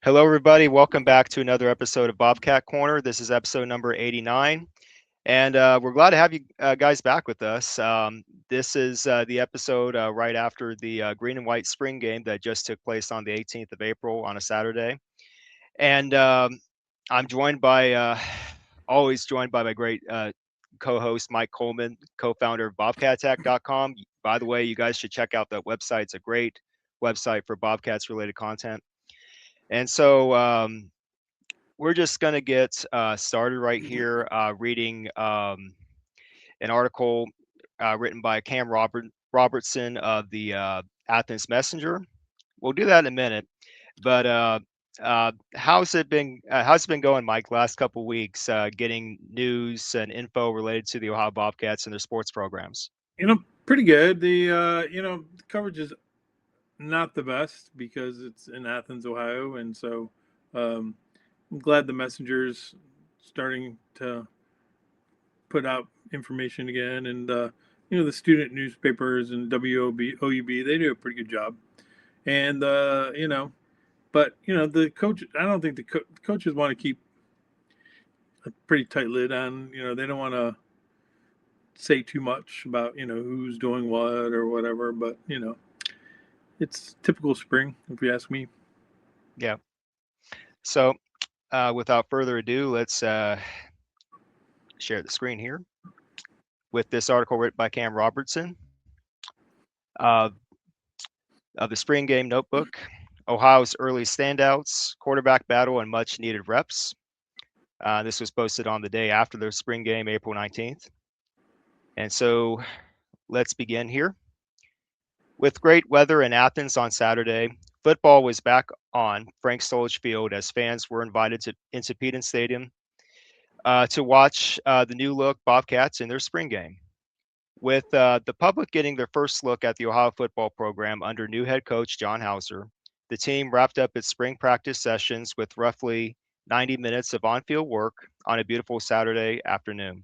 Hello, everybody. Welcome back to another episode of Bobcat Corner. This is episode number 89, and we're glad to have you guys back with us. This is the episode right after the green and white spring game that just took place on the 18th of April on a Saturday. And I'm joined by, always joined by my great co-host, Mike Coleman, co-founder of BobcatTech.com. By the way, you guys should check out that website. It's a great website for Bobcats related content. And so we're just going to get started right here reading an article written by Robertson of the Athens Messenger. We'll do that in a minute. But how's it been going, Mike? Last couple of weeks, getting news and info related to the Ohio Bobcats and their sports programs. Pretty good. The coverage is not the best because it's in Athens, Ohio, and so um, I'm glad the Messenger's starting to put out information again, and the student newspapers and OUB, they do a pretty good job, and but the coach, I don't think the coaches want to keep a pretty tight lid on, they don't want to say too much about who's doing what or whatever, but it's typical spring, if you ask me. Yeah. So without further ado, let's share the screen here with this article written by Cam Robertson uh, of the Spring Game Notebook, Ohio's early standouts, quarterback battle, and much needed reps. This was posted on the day after the spring game, April 19th. And so let's begin here. With great weather in Athens on Saturday, football was back on Frank Stolage Field as fans were invited into Peden Stadium to watch the new look Bobcats in their spring game. With the public getting their first look at the Ohio football program under new head coach John Hauser, the team wrapped up its spring practice sessions with roughly 90 minutes of on field work on a beautiful Saturday afternoon.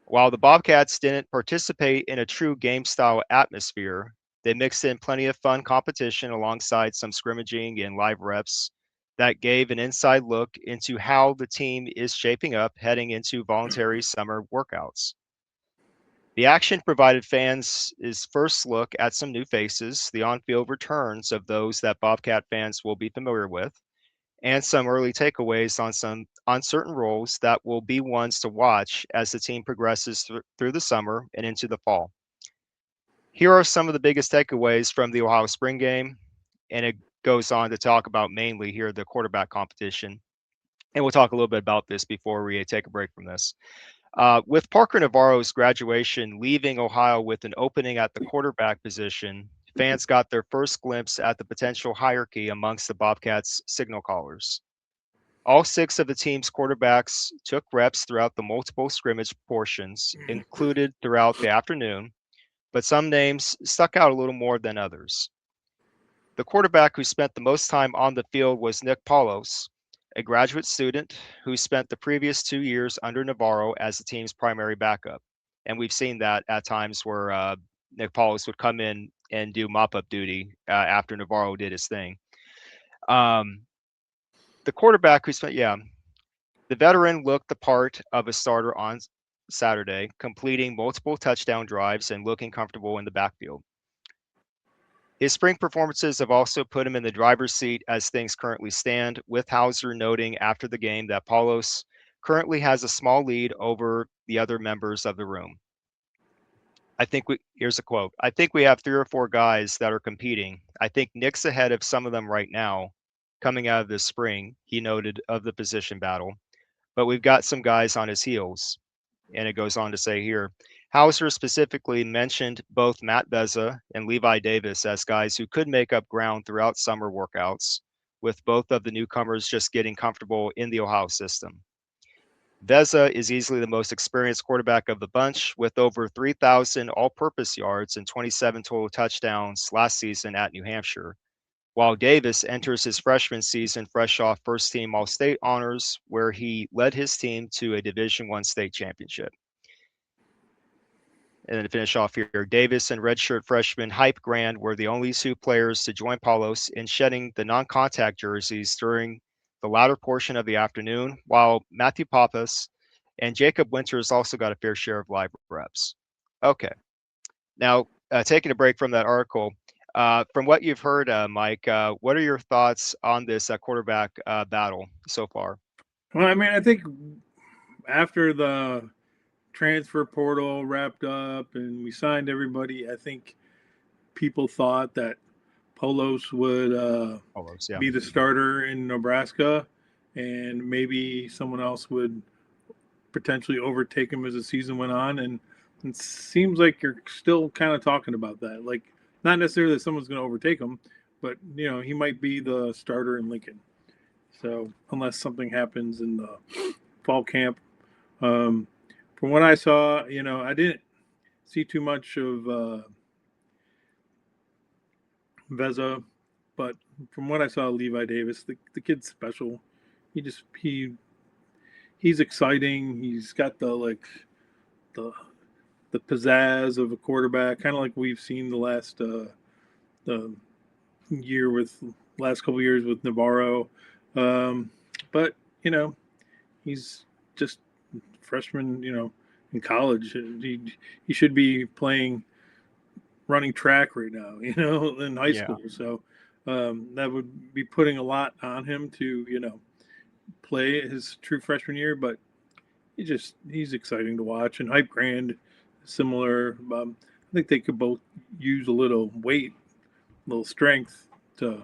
While the Bobcats didn't participate in a true game style atmosphere, they mixed in plenty of fun competition alongside some scrimmaging and live reps that gave an inside look into how the team is shaping up heading into voluntary summer workouts. The action provided fans his first look at some new faces, the on-field returns of those that Bobcat fans will be familiar with, and some early takeaways on some uncertain roles that will be ones to watch as the team progresses through the summer and into the fall. Here are some of the biggest takeaways from the Ohio spring game, and it goes on to talk about mainly here the quarterback competition. And we'll talk a little bit about this before we take a break from this. With Parker Navarro's graduation leaving Ohio with an opening at the quarterback position, fans got their first glimpse at the potential hierarchy amongst the Bobcats' signal callers. All six of the team's quarterbacks took reps throughout the multiple scrimmage portions included throughout the afternoon, but some names stuck out a little more than others. The quarterback who spent the most time on the field was Nick Paulos, a graduate student who spent the previous 2 years under Navarro as the team's primary backup. And we've seen that at times where Nick Paulos would come in and do mop-up duty after Navarro did his thing. The quarterback who spent, the veteran looked the part of a starter on Saturday, completing multiple touchdown drives and looking comfortable in the backfield. His spring performances have also put him in the driver's seat as things currently stand, with Hauser noting after the game that Paulos currently has a small lead over the other members of the room. Here's a quote. I think we have 3 or 4 guys that are competing. I think Nick's ahead of some of them right now coming out of this spring, he noted, of the position battle. But we've got some guys on his heels. And it goes on to say here, Hauser specifically mentioned both Matt Beza and Levi Davis as guys who could make up ground throughout summer workouts, with both of the newcomers just getting comfortable in the Ohio system. Beza is easily the most experienced quarterback of the bunch, with over 3,000 all-purpose yards and 27 total touchdowns last season at New Hampshire, while Davis enters his freshman season fresh off first-team All-State honors, where he led his team to a Division I state championship. And then to finish off here, Davis and redshirt freshman Hype Grand were the only Sioux players to join Paulos in shedding the non-contact jerseys during the latter portion of the afternoon, while Matthew Pappas and Jacob Winters also got a fair share of live reps. Okay, now taking a break from that article, from what you've heard, Mike, what are your thoughts on this quarterback battle so far? Well, I mean, I think after the transfer portal wrapped up and we signed everybody, I think people thought that Polos would Paulos, yeah. be the starter in Nebraska, and maybe someone else would potentially overtake him as the season went on. And it seems like you're still kind of talking about that. Like, not necessarily that someone's going to overtake him, but he might be the starter in Lincoln. So unless something happens in the fall camp, from what I saw, I didn't see too much of Veza, but from what I saw, Levi Davis, the kid's special. He's exciting. He's got the the pizzazz of a quarterback, kind of like we've seen the year with last couple of years with Navarro. But he's just freshman. In college, he should be playing running track right now. In high Yeah. school. So that would be putting a lot on him to play his true freshman year, but he's exciting to watch. And Hype Grand, similar. I think they could both use a little weight, a little strength to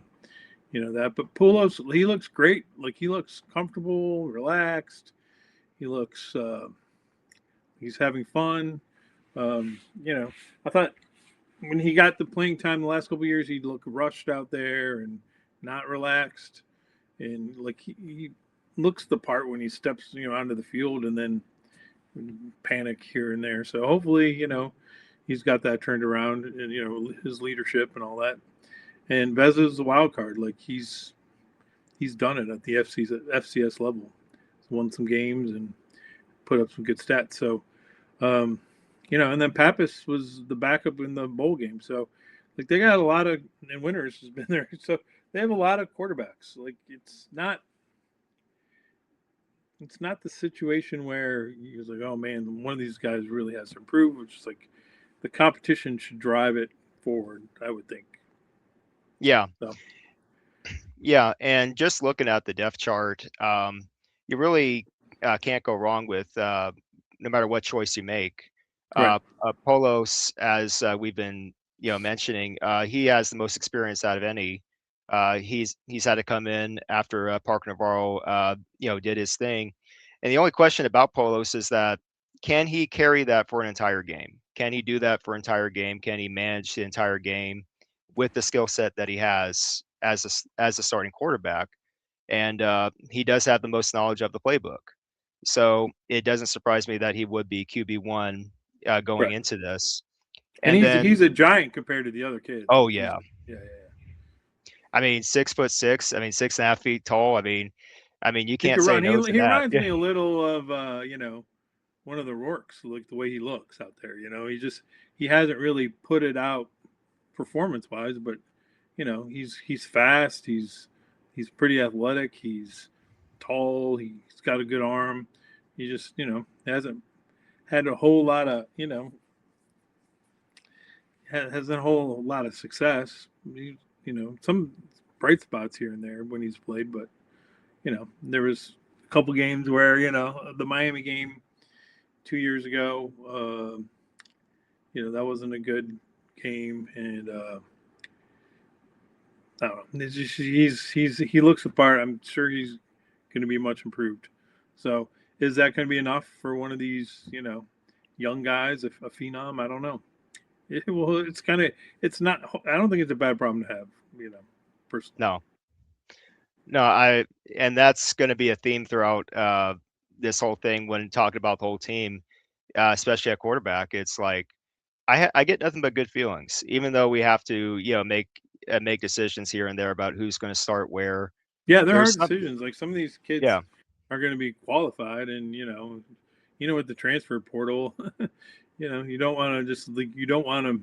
that. But Poulos, he looks great. Like, he looks comfortable, relaxed. He looks he's having fun. I thought when he got the playing time the last couple of years, he'd look rushed out there and not relaxed. And like he looks the part when he steps onto the field, and then panic here and there. So hopefully he's got that turned around, and his leadership and all that. And Veza's a wild card. Like, he's done it at the FCS level. He's won some games and put up some good stats. So and then Pappas was the backup in the bowl game. So like, they got a lot of, and Winters has been there. So they have a lot of quarterbacks. Like, it's not the situation where you're like, oh man, one of these guys really has to improve, which is like the competition should drive it forward, I would think. Yeah. So. Yeah. And just looking at the depth chart, you really can't go wrong with no matter what choice you make. Right. Polos, as we've been mentioning, he has the most experience out of any. He's had to come in after Parker Navarro did his thing, and the only question about Polos is that, can he carry that for an entire game? Can he do that for an entire game? Can he manage the entire game with the skill set that he has as a starting quarterback? And he does have the most knowledge of the playbook. So it doesn't surprise me that he would be QB1 going Right. into this. And And then, he's a giant compared to the other kids. oh Like, yeah, yeah. I mean 6'6". I mean 6.5 feet tall. I mean you He can't could say run. no to He that. reminds Yeah, me a little of one of the Rourkes, like the way he looks out there. He hasn't really put it out performance wise, but he's fast. He's pretty athletic. He's tall. He's got a good arm. He just hasn't had a whole lot of hasn't a whole lot of success. Some bright spots here and there when he's played, but there was a couple games where the Miami game 2 years ago, that wasn't a good game, and I don't know. It's just, he looks the part. I'm sure he's going to be much improved. So is that going to be enough for one of these young guys, a phenom? I don't know. It's not. I don't think it's a bad problem to have. Personally. no, no, and that's going to be a theme throughout this whole thing when talking about the whole team, especially at quarterback. It's like I get nothing but good feelings, even though we have to make decisions here and there about who's going to start where. Yeah, they're There's hard some, decisions. Like, some of these kids yeah, are going to be qualified, and with the transfer portal, you don't want to just like you don't want to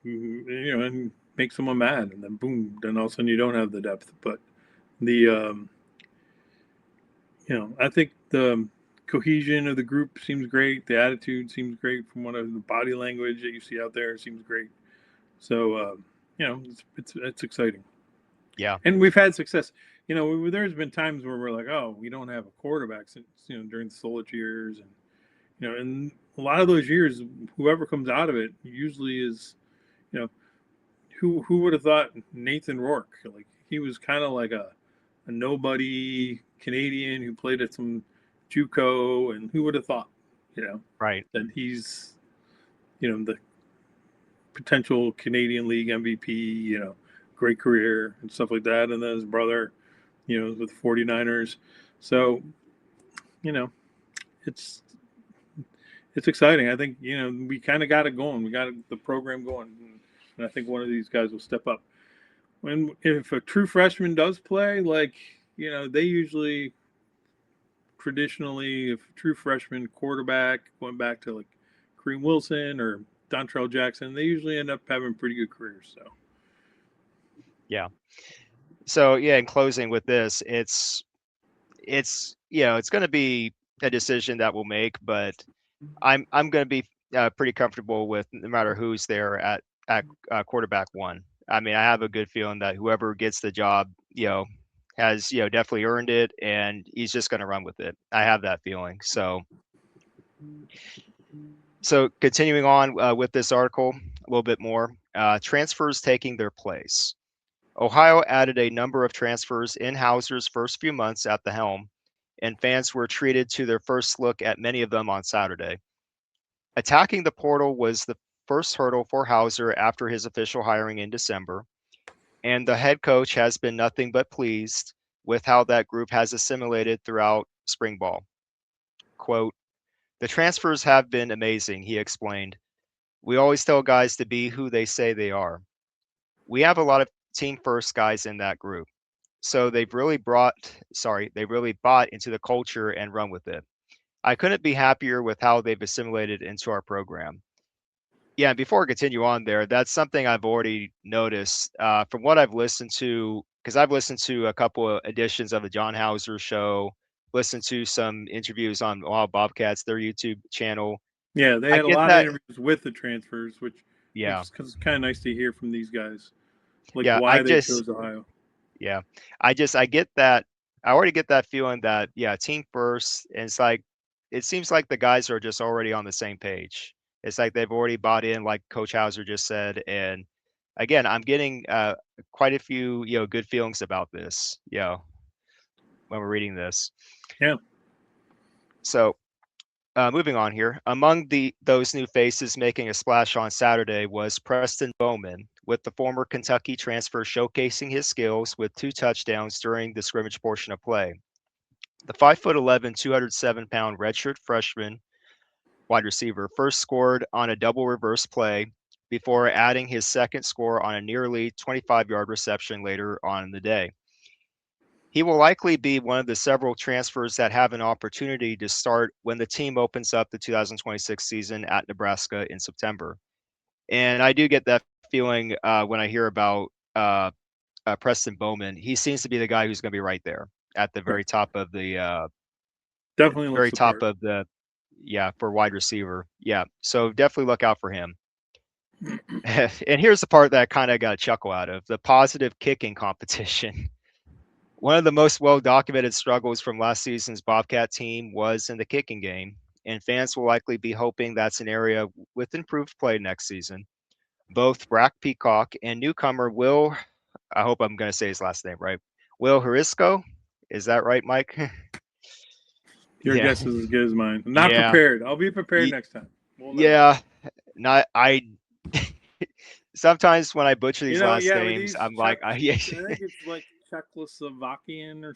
and make someone mad, and then boom, then all of a sudden you don't have the depth. But the I think the cohesion of the group seems great. The attitude seems great from the body language that you see out there seems great. So it's exciting. Yeah. And we've had success. There's been times where we're like, oh, we don't have a quarterback since during the Solich years, and and a lot of those years, whoever comes out of it usually is, you know, who would have thought Nathan Rourke? Like he was kind of like a nobody Canadian who played at some JUCO, and who would have thought, Right. that he's, the potential Canadian League MVP, great career and stuff like that. And then his brother, with 49ers. So, it's exciting. I think, we kind of got it going. We got the program going. And I think one of these guys will step up. If a true freshman does play, like, they usually traditionally, if a true freshman quarterback going back to like Kareem Wilson or Dontrell Jackson, they usually end up having pretty good careers. So, Yeah. So yeah, in closing with this, it's it's going to be a decision that we'll make, but I'm going to be pretty comfortable with no matter who's there at quarterback one. I mean, I have a good feeling that whoever gets the job, has definitely earned it, and he's just going to run with it. I have that feeling. So continuing on with this article a little bit more, transfers taking their place. Ohio added a number of transfers in Hauser's first few months at the helm, and fans were treated to their first look at many of them on Saturday. Attacking the portal was the first hurdle for Hauser after his official hiring in December, and the head coach has been nothing but pleased with how that group has assimilated throughout spring ball. Quote, "The transfers have been amazing," he explained. "We always tell guys to be who they say they are. We have a lot of team first guys in that group. So they really bought into the culture and run with it. I couldn't be happier with how they've assimilated into our program." Yeah, and before I continue on there, that's something I've already noticed from what I've listened to, because I've listened to a couple of editions of the John Hauser show, listened to some interviews on Ohio Bobcats, their YouTube channel. yeah, they I had a get lot of that. interviews with the transfers, which Yeah, is cause it's kind of nice to hear from these guys, like yeah. why they chose Ohio. Yeah, I get that. I already get that feeling that, yeah, team first. And it's like, it seems like the guys are just already on the same page. It's like they've already bought in, like Coach Hauser just said. And again, I'm getting quite a few, good feelings about this, when we're reading this. Yeah, So moving on here, among those new faces making a splash on Saturday was Preston Bowman, with the former Kentucky transfer showcasing his skills with 2 touchdowns during the scrimmage portion of play. The 5'11", 207-pound redshirt freshman wide receiver first scored on a double reverse play before adding his second score on a nearly 25-yard reception later on in the day. He will likely be one of the several transfers that have an opportunity to start when the team opens up the 2026 season at Nebraska in September. And I do get that feeling when I hear about Preston Bowman. He seems to be the guy who's going to be right there at the yeah, very top of the definitely looks the part. yeah, for wide receiver. Yeah, so definitely look out for him. And here's the part that I kind of got a chuckle out of: the positive kicking competition. One of the most well-documented struggles from last season's Bobcat team was in the kicking game, and fans will likely be hoping that's an area with improved play next season. Both Brack Peacock and newcomer Will, I hope I'm going to say his last name right, Will Harisco. Is that right, Mike? Your Yeah, guess is as good as mine. I'm not yeah, prepared. I'll be prepared y- next time. We'll know. yeah. Not I. Sometimes when I butcher these last Yeah, with names, these I'm like, yeah, I think it's like Czechoslovakian or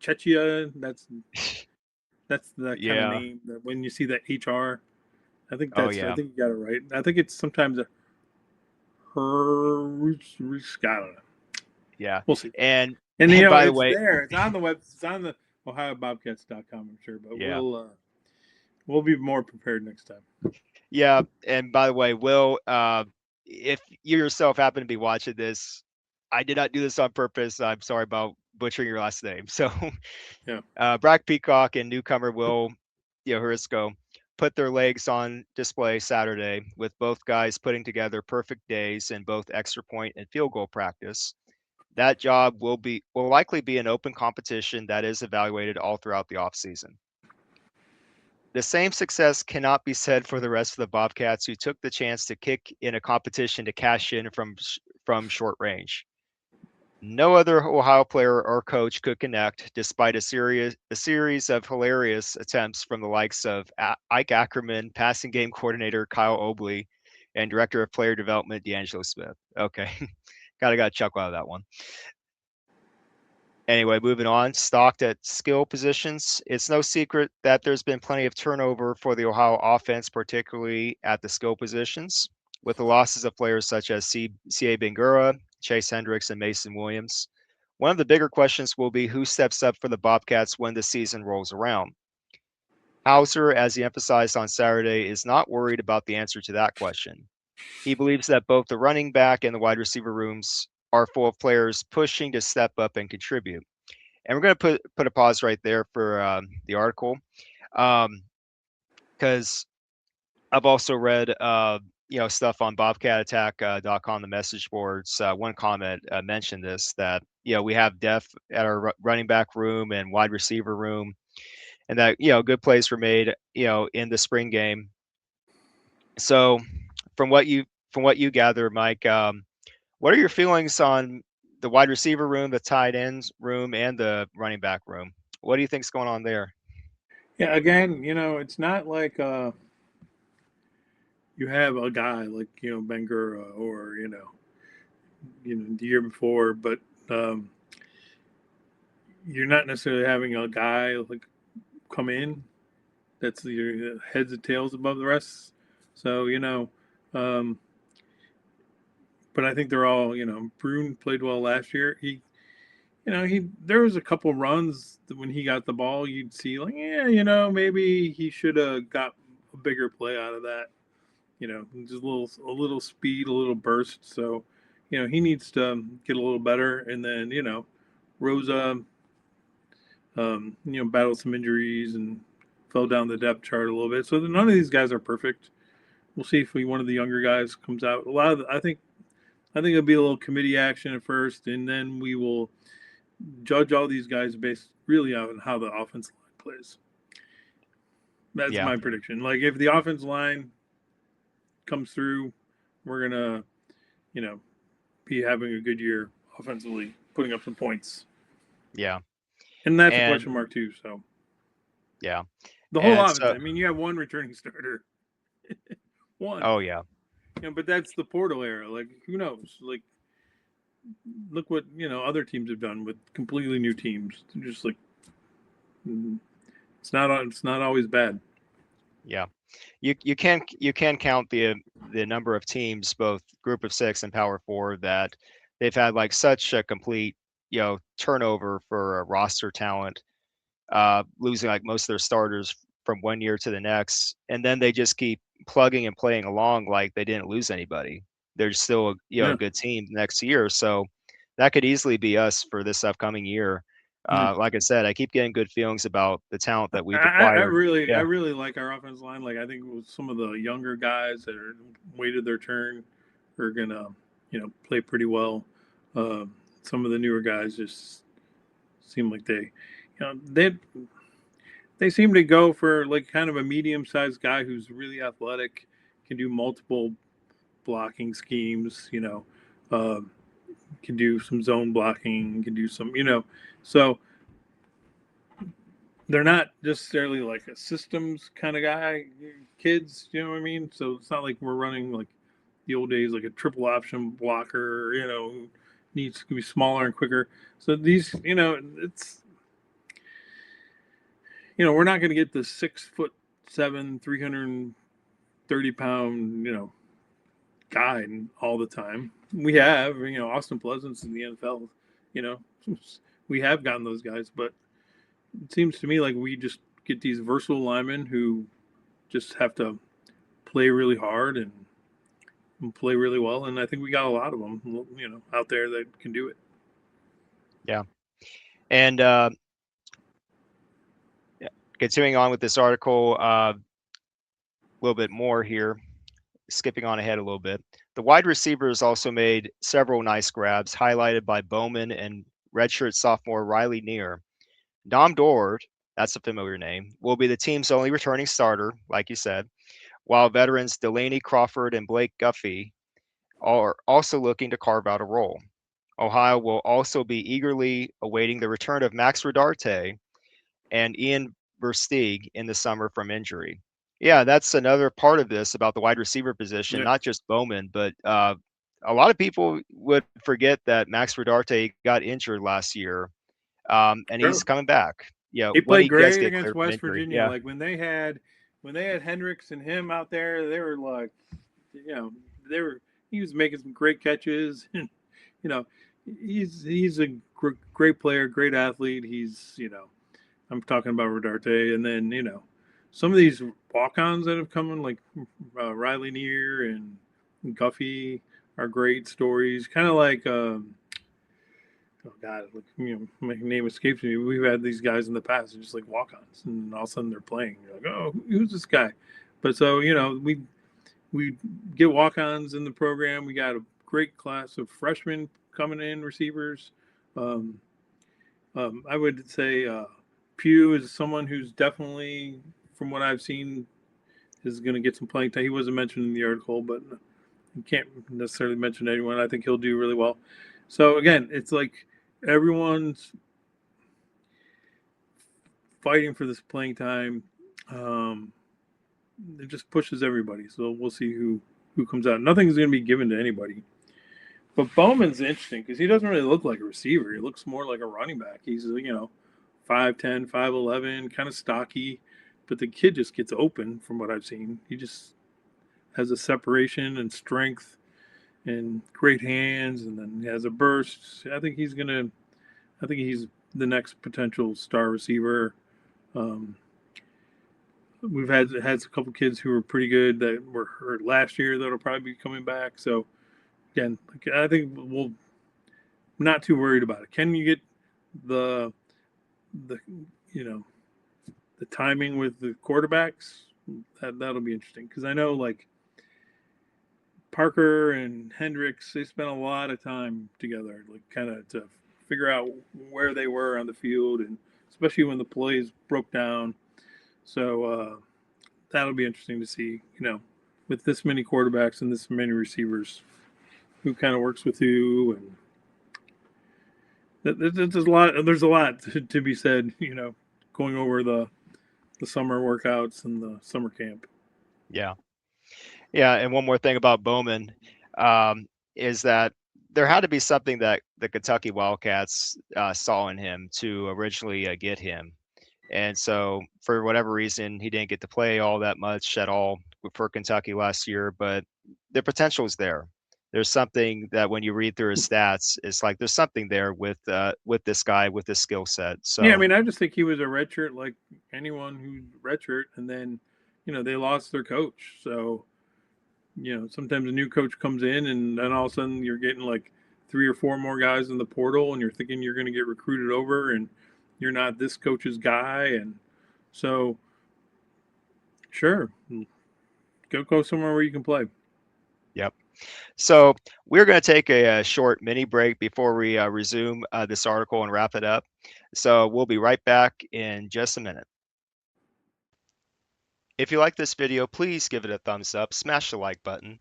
Czechia. That's the kind of yeah. name that when you see that HR, Oh I yeah, think you got it right. I think it's sometimes a her. I don't know. yeah. We'll see. And And and by the it's way, there. It's on the web. It's on the OhioBobcats.com. I'm sure, but yeah. We'll be more prepared next time. Yeah, and by the way, Will, if you yourself happen to be watching this, I did not do this on purpose. I'm sorry about butchering your last name. So, Yeah. Brack Peacock and newcomer Will, Hurisco, put their legs on display Saturday with both guys putting together perfect days in both extra point and field goal practice. That job will likely be an open competition that is evaluated all throughout the offseason. The same success cannot be said for the rest of the Bobcats who took the chance to kick in a competition to cash in from short range. No other Ohio player or coach could connect, despite a series of hilarious attempts from the likes of Ike Ackerman, passing game coordinator Kyle Obley, and director of player development D'Angelo Smith. Okay, got a chuckle out of that one. Anyway, moving on, stocked at skill positions. It's no secret that there's been plenty of turnover for the Ohio offense, particularly at the skill positions, with the losses of players such as C.A. Bangura, Chase Hendricks, and Mason Williams. One of the bigger questions will be who steps up for the Bobcats when the season rolls around. Hauser, as he emphasized on Saturday, is not worried about the answer to that question. He believes that both the running back and the wide receiver rooms are full of players pushing to step up and contribute. And we're going to put a pause right there for the article because I've also read stuff on bobcatattack.com, the message boards. One comment mentioned this, that we have depth at our running back room and wide receiver room, and that good plays were made in the spring game. So from what you gather, Mike, what are your feelings on the wide receiver room, the tight ends room, and the running back room? What do you think's going on there? Yeah. Again, it's not like you have a guy like Bangura or the year before, but um, you're not necessarily having a guy like come in that's your heads and tails above the rest. So um, but I think they're all Brune played well last year. He there was a couple runs that when he got the ball, you'd see like maybe he should have got a bigger play out of that. Just a little speed, a little burst. So he needs to get a little better, and then Rosa battled some injuries and fell down the depth chart a little bit. So none of these guys are perfect. We'll see if one of the younger guys comes out. I think it'll be a little committee action at first, and then we will judge all these guys based really on how the offensive line plays. That's Yeah, my prediction. Like if the offensive line comes through, we're gonna, you know, be having a good year offensively, putting up some points. yeah, And that's a and question mark too. So yeah, the whole and offense. so I mean, you have one returning starter, one. oh yeah, But that's the portal era. Like who knows? Like look what other teams have done with completely new teams. Just like it's not always bad. yeah. You can count the number of teams, both Group of Six and Power Four, that they've had like such a complete turnover for roster talent, losing like most of their starters from one year to the next, and then they just keep plugging and playing along like they didn't lose anybody. They're still a Yeah. good team next year, so that could easily be us for this upcoming year. Yeah. Like I said, I keep getting good feelings about the talent that I, we've I acquired. really, I Yeah, really like our offensive line. Like I think with some of the younger guys that are waited their turn are gonna, play pretty well. Some of the newer guys just seem like they seem to go for like kind of a medium sized guy who's really athletic, can do multiple blocking schemes. Uh, can do some zone blocking, can do some, so they're not necessarily like a systems kind of guy kids, you know what I mean? So it's not like we're running like the old days, like a triple option blocker, who needs to be smaller and quicker. So these, it's we're not going to get the 6'7", 330 pound, guy all the time. We have, Austin Pleasant's in the NFL, you know, we have gotten those guys, but it seems to me like we just get these versatile linemen who just have to play really hard and play really well. And I think we got a lot of them, out there that can do it. Yeah. And continuing on with this article, a little bit more here, skipping on ahead a little bit. The wide receivers also made several nice grabs, highlighted by Bowman and redshirt sophomore Riley Neer. Dom Dord, that's a familiar name, will be the team's only returning starter, like you said, while veterans Delaney Crawford and Blake Guffey are also looking to carve out a role. Ohio will also be eagerly awaiting the return of Max Rodarte and Ian Versteeg in the summer from injury. Yeah, that's another part of this about the wide receiver position, Yeah. not just Bowman, but a lot of people would forget that Max Rodarte got injured last year, and he's Sure. coming back. Yeah, He when played he does great get against cleared from West injury. Virginia. Yeah, Like when they had Hendricks and him out there, they were like, they were. He was making some great catches, and you know, he's a great player, great athlete. I'm talking about Rodarte, and then some of these walk-ons that have come in, like Riley Neer and Guffey, are great stories. Kind of like. Oh God, like, my name escapes me. We've had these guys in the past, just like walk-ons, and all of a sudden they're playing. You're like, oh, who's this guy? But so we get walk-ons in the program. We got a great class of freshmen coming in, receivers. Um, I would say Pugh is someone who's definitely, from what I've seen, is going to get some playing time. He wasn't mentioned in the article, but you can't necessarily mention anyone. I think he'll do really well. So again, it's like everyone's fighting for this playing time. Um, it just pushes everybody. So we'll see who comes out. Nothing's going to be given to anybody. But Bowman's interesting because he doesn't really look like a receiver. He looks more like a running back. He's 5'10", 5'11", kind of stocky, but the kid just gets open from what I've seen. He just has a separation and strength and great hands, and then he has a burst. I think he's the next potential star receiver. Um, we've had a couple kids who were pretty good that were hurt last year that'll probably be coming back. So again, I think we'll not too worried about it. Can you get the the you know the timing with the quarterbacks? That'll be interesting because I know like Parker and Hendricks, they spent a lot of time together, like kind of to figure out where they were on the field, and especially when the plays broke down. So that'll be interesting to see, with this many quarterbacks and this many receivers, who kind of works with who, and there's a lot. There's a lot to be said, going over the summer workouts and the summer camp. yeah, yeah. And one more thing about Bowman is that there had to be something that the Kentucky Wildcats saw in him to originally get him. And so, for whatever reason, he didn't get to play all that much at all for Kentucky last year. But the potential is there. There's something that when you read through his stats, it's like there's something there with this guy with this skill set. Yeah, I So mean, I just think he was a redshirt like anyone who redshirt, and then they lost their coach. So sometimes a new coach comes in, and then all of a sudden you're getting like 3 or 4 more guys in the portal, and you're thinking you're going to get recruited over, and you're not this coach's guy, and so sure, go somewhere where you can play. yep. So we're going to take a short mini break before we resume this article and wrap it up. So we'll be right back in just a minute. If you like this video, please give it a thumbs up, smash the like button,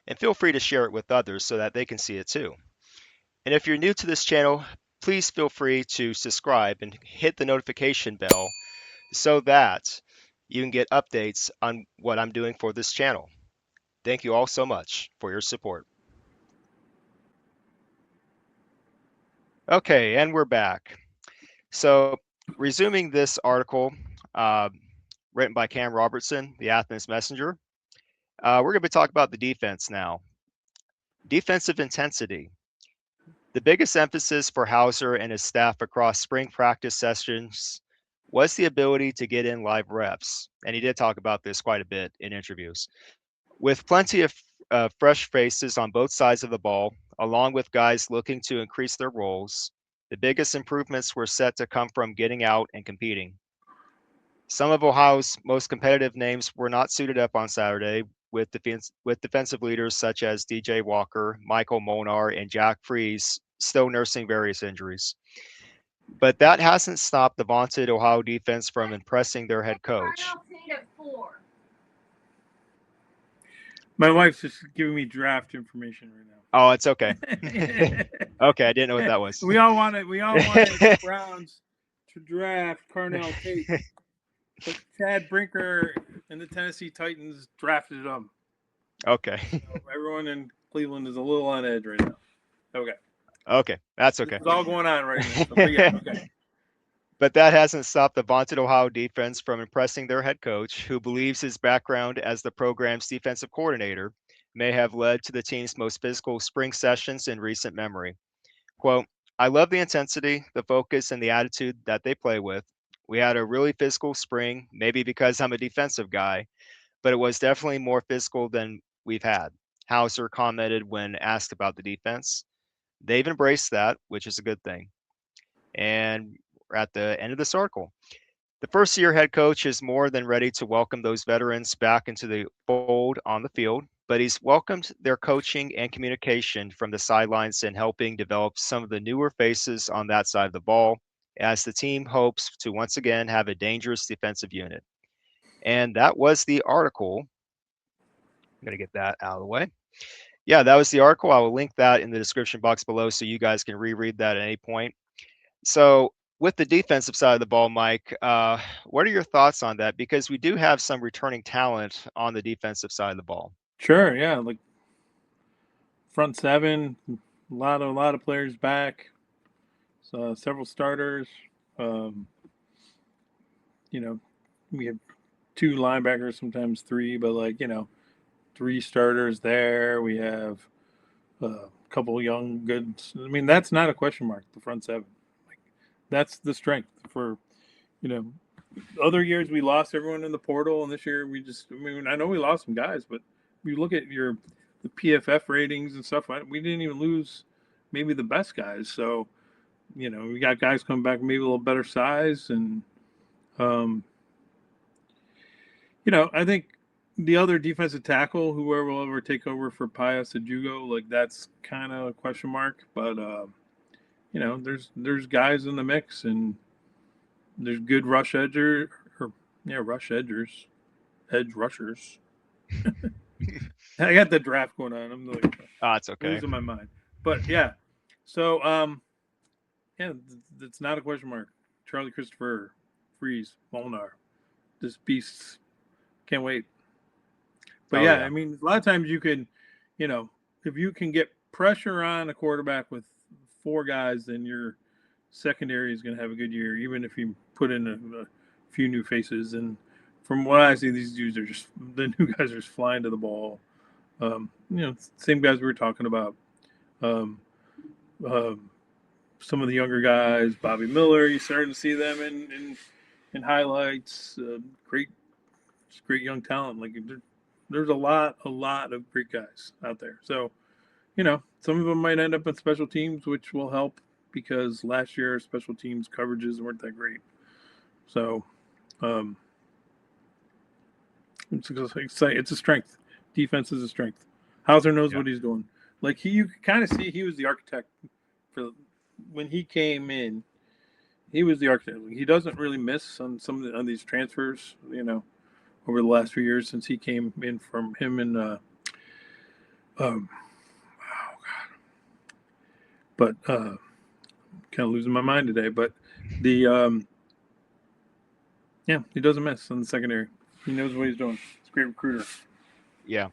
and feel free to share it with others so that they can see it too. And if you're new to this channel, please feel free to subscribe and hit the notification bell so that you can get updates on what I'm doing for this channel. Thank you all so much for your support. Okay, and we're back. So, resuming this article uh, written by Cam Robertson, the Athens Messenger, we're going to be talking about the defense now. Defensive intensity. The biggest emphasis for Hauser and his staff across spring practice sessions was the ability to get in live reps. And he did talk about this quite a bit in interviews. With plenty of fresh faces on both sides of the ball, along with guys looking to increase their roles, the biggest improvements were set to come from getting out and competing. Some of Ohio's most competitive names were not suited up on Saturday, with defensive leaders such as DJ Walker, Michael Monar, and Jack Freeze still nursing various injuries. But that hasn't stopped the vaunted Ohio defense from impressing their head coach. My wife's just giving me draft information right now. Oh, it's okay. Okay, I didn't know what that was. We all wanted the Browns to draft Carnell Tate, but Chad Brinker and the Tennessee Titans drafted him. Okay. So everyone in Cleveland is a little on edge right now. Okay. Okay, that's okay. It's all going on right now. So okay. But that hasn't stopped the vaunted Ohio defense from impressing their head coach, who believes his background as the program's defensive coordinator may have led to the team's most physical spring sessions in recent memory. Quote, I love the intensity, the focus, and the attitude that they play with. We had a really physical spring, maybe because I'm a defensive guy, but it was definitely more physical than we've had. Hauser commented when asked about the defense. They've embraced that, which is a good thing. And we're at the end of this article. The first year head coach is more than ready to welcome those veterans back into the fold on the field, but he's welcomed their coaching and communication from the sidelines and helping develop some of the newer faces on that side of the ball as the team hopes to once again have a dangerous defensive unit. And that was the article. I'm going to get that out of the way. Yeah, that was the article. I will link that in the description box below so you guys can reread that at any point. So, with the defensive side of the ball, Mike, what are your thoughts on that? Because we do have some returning talent on the defensive side of the ball. Sure, yeah, like front seven, a lot of players back, so several starters. Um, we have two linebackers, sometimes three, but three starters there. We have a couple young good. I mean, that's not a question mark. The front seven, like that's the strength for you know. Other years we lost everyone in the portal, and this year we just. I mean, I know we lost some guys, but if you look at the PFF ratings and stuff, we didn't even lose maybe the best guys. So we got guys coming back maybe a little better size, and um, I think the other defensive tackle, whoever will ever take over for Pius Ajugo, like that's kind of a question mark. But there's guys in the mix, and there's good rush edgers, edge rushers. I got the draft going on. I'm like, It's okay. losing my mind. But yeah, so it's not a question mark. Charlie Christopher, Freeze, Molnar, this beast. Can't wait. But yeah, I mean, a lot of times you can, if you can get pressure on a quarterback with four guys, then your secondary is going to have a good year, even if you put in a few new faces. And from what I see, these dudes are the new guys are just flying to the ball. Same guys we were talking about. Some of the younger guys, Bobby Miller, you're starting to see them in highlights. Great young talent. Like there's a lot of great guys out there. So, some of them might end up in special teams, which will help because last year special teams coverages weren't that great. So, it's a strength. Defense is a strength. Hauser knows what he's doing. Like you kind of see he was the architect for when he came in. He was the architect. He doesn't really miss on on these transfers, over the last few years since he came in from him and but kind of losing my mind today. But the he doesn't miss on the secondary. He knows what he's doing. He's a great recruiter. Yeah.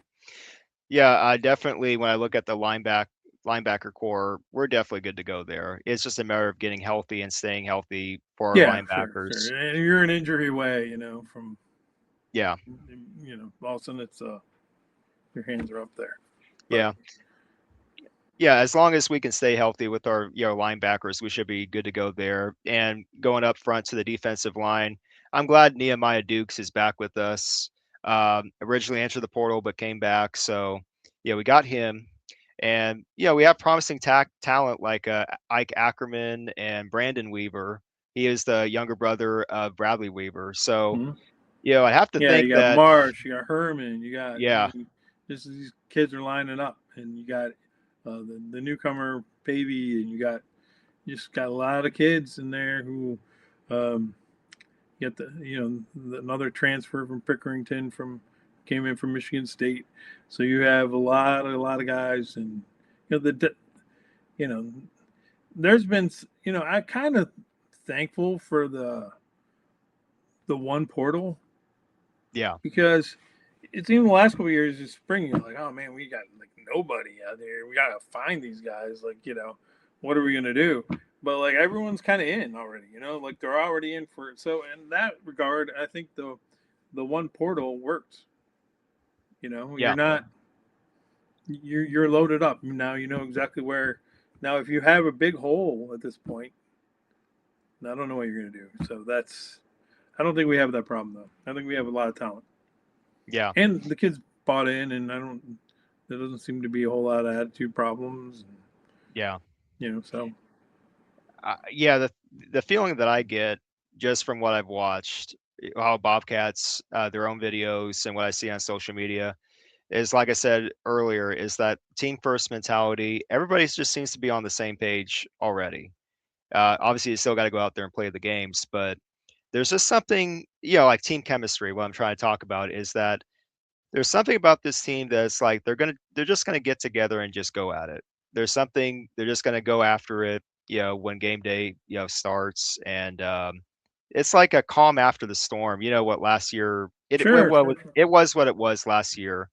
I definitely, when I look at the linebacker core, we're definitely good to go there. It's just a matter of getting healthy and staying healthy for our linebackers. Sure. And you're an injury away, from all of a sudden it's your hands are up there. But, Yeah, as long as we can stay healthy with our linebackers, we should be good to go there. And going up front to the defensive line, I'm glad Nehemiah Dukes is back with us. Originally entered the portal but came back, so yeah, we got him. And we have promising talent like Ike Ackerman and Brandon Weaver. He is the younger brother of Bradley Weaver. So Mhm. I have to Yeah, think you got that Marsh, you got Herman, you got, I yeah, mean, just these kids are lining up, and you got the newcomer baby, and you just got a lot of kids in there who um, get another transfer from Pickerington came in from Michigan State, so you have a lot of guys, and you know there's been I kind of thankful for the one portal yeah, because it's even the last couple of years this spring you're like, oh man, we got like nobody out there, we gotta find these guys, like, what are we gonna do? But like everyone's kind of in already, like they're already in for it. So in that regard, I think the one portal works. You're yeah, not you're loaded up now, you know exactly where. Now if you have a big hole at this point, I don't know what you're gonna do. So that's I don't think we have that problem though. I think we have a lot of talent, yeah, and the kids bought in, and I don't. There doesn't seem to be a whole lot of attitude problems. yeah. So Yeah, the feeling that I get just from what I've watched, how Bobcats, their own videos, and what I see on social media is, like I said earlier, is that team first mentality. Everybody just seems to be on the same page already. Obviously, you still got to go out there and play the games, but there's just something, like team chemistry. What I'm trying to talk about is that there's something about this team that's like they're just gonna get together and just go at it. There's something they're just gonna go after it, when game day, starts, and it's like a calm after the storm. You know what last year sure, sure, sure. it was what it was last year,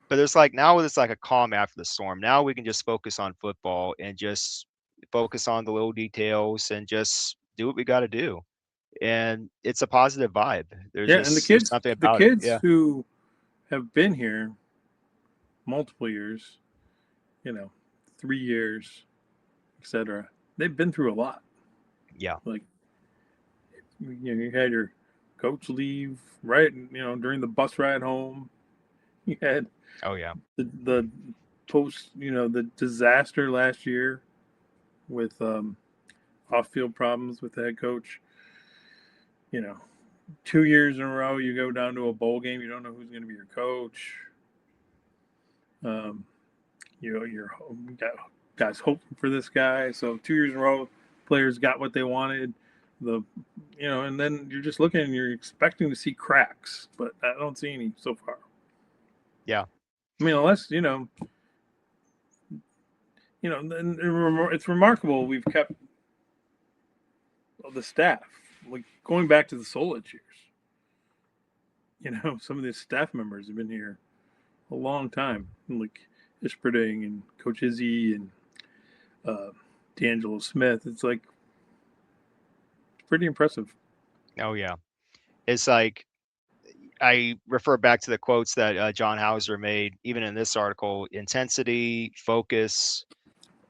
but there's like now it's like a calm after the storm. Now we can just focus on football and just focus on the little details and just do what we got to do. And it's a positive vibe. Yeah, and There's something the about it. kids Yeah. who have been here multiple years, you know, 3 years, etc. They've been through a lot. Yeah. Like you had your coach leave right, during the bus ride home. You had Oh yeah. the post, the disaster last year with off field problems with the head coach. You know, 2 years in a row, you go down to a bowl game, you don't know who's going to be your coach. Um, you're got guys hoping for this guy. So 2 years in a row, players got what they wanted. The and then you're just looking and you're expecting to see cracks, but I don't see any so far. Yeah. I mean, unless it's remarkable we've kept the staff. Like going back to the Solich years, some of the staff members have been here a long time, like Ishperding and Coach Izzy and uh, D'Angelo Smith. It's like pretty impressive. Oh yeah. It's like I refer back to the quotes that John Hauser made, even in this article: intensity, focus,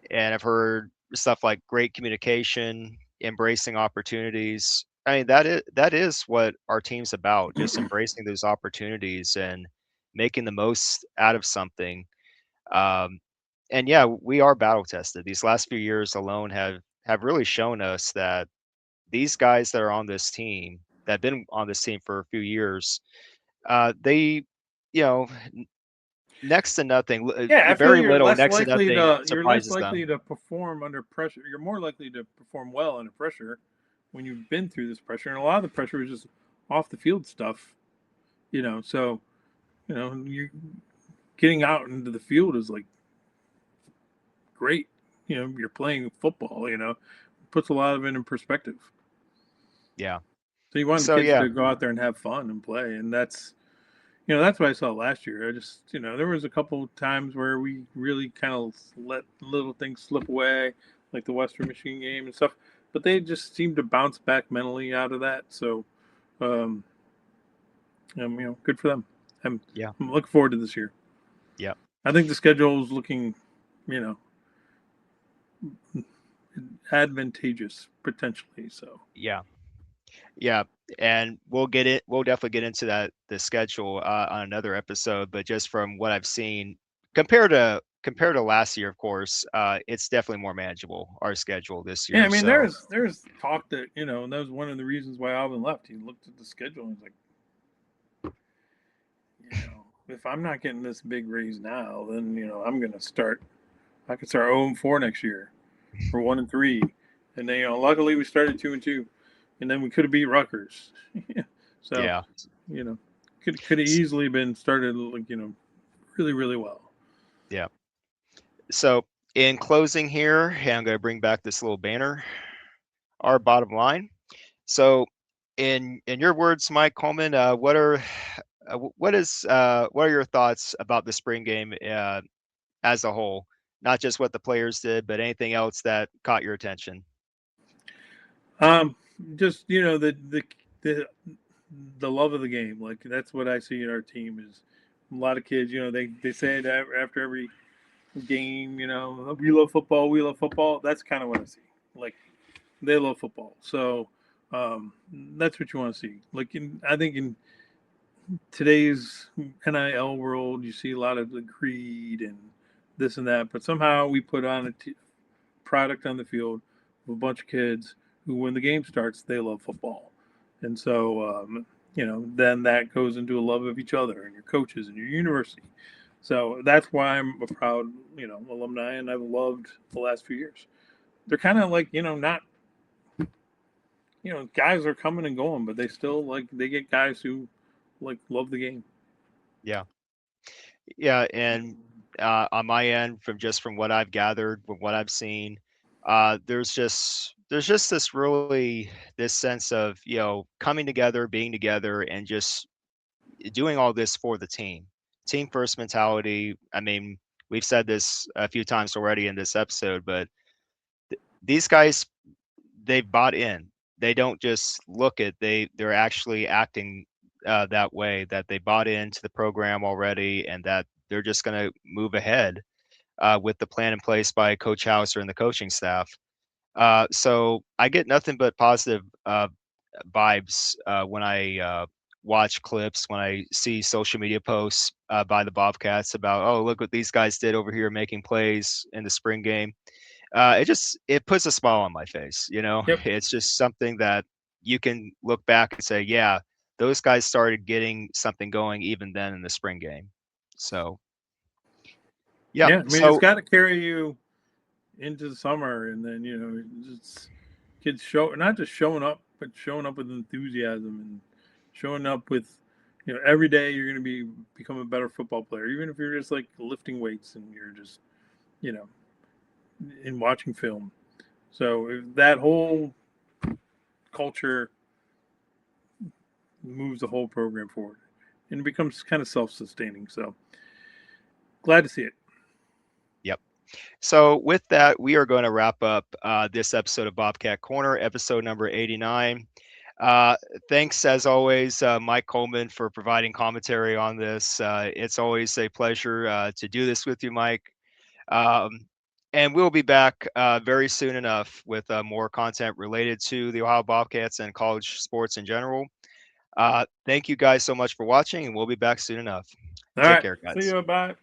and I've heard stuff like great communication, embracing opportunities. I mean, that is what our team's about, just embracing those opportunities and making the most out of something. Um, and yeah, we are battle tested. These last few years alone have really shown us that these guys that are on this team, that have been on this team for a few years, they, you know, next to nothing, Yeah, I feel very little, next to nothing you're less surprises them. likely to perform under pressure. You're more likely to perform well under pressure when you've been through this pressure, and a lot of the pressure is just off the field stuff. So you getting out into the field is like great. You're playing football. Puts a lot of it in perspective. Yeah. So you want the So kids yeah, to go out there and have fun and play, and that's what I saw last year. I just, there was a couple times where we really kind of let little things slip away, like the Western Michigan game and stuff. But they just seemed to bounce back mentally out of that. So, um, good for them. I'm, yeah, I'm looking forward to this year. yeah, I think the schedule is looking, you know, advantageous potentially. So Yeah. Yeah, and we'll definitely get into the schedule on another episode. But just from what I've seen, compared to last year, of course, it's definitely more manageable. Our schedule this yeah, I year. mean, So there's talk that and that was one of the reasons why Alvin left. He looked at the schedule and he's like, if I'm not getting this big raise now, then I'm gonna start. I could start 0-4 next year, or 1-3, and then luckily we started 2-2, and then we could have beat Rutgers. So yeah, you know, could have easily been started like really really well. yeah. So in closing here, I'm going to bring back this little banner. Our bottom line. So in your words, Mike Coleman, what are your thoughts about the spring game as a whole? Not just what the players did, but anything else that caught your attention. Um, just the the love of the game. Like that's what I see in our team is a lot of kids. They say it after every game. We love football. We love football. That's kind of what I see. Like they love football. So that's what you want to see. I think in today's NIL world, you see a lot of the greed and this and that, but somehow we put on a product on the field of a bunch of kids who, when the game starts, they love football. And so, then that goes into a love of each other and your coaches and your university. So that's why I'm a proud, alumni, and I've loved the last few years. They're kind of like, not, guys are coming and going, but they still they get guys who love the game. Yeah, yeah, and on my end, from what I've gathered, from what I've seen, there's just this sense of coming together, being together, and just doing all this for the team first mentality. I mean, we've said this a few times already in this episode, but these guys, they've bought in. They don't just look at, they're actually acting that way, that they bought into the program already, and that they're just going to move ahead with the plan in place by Coach Hauser and the coaching staff. So I get nothing but positive vibes when I watch clips, when I see social media posts by the Bobcats about, oh, look what these guys did over here making plays in the spring game. It puts a smile on my face. Yep. It's just something that you can look back and say, yeah, those guys started getting something going even then in the spring game. So yeah, Yeah. I mean, it's so got to carry you into the summer, and then it's kids not just showing up, but showing up with enthusiasm and showing up with every day you're going to become a better football player, even if you're just like lifting weights and you're just you know in watching film. So that whole culture moves the whole program forward, and it becomes kind of self-sustaining. So glad to see it. yep. So with that, we are going to wrap up this episode of Bobcat Corner, episode number 89. Uh, Thanks as always, Mike Coleman, for providing commentary on this. It's always a pleasure to do this with you, Mike. Um, and we'll be back very soon enough with more content related to the Ohio Bobcats and college sports in general. Thank you guys so much for watching, and we'll be back soon enough. All Take right. care, See guys. you. Bye.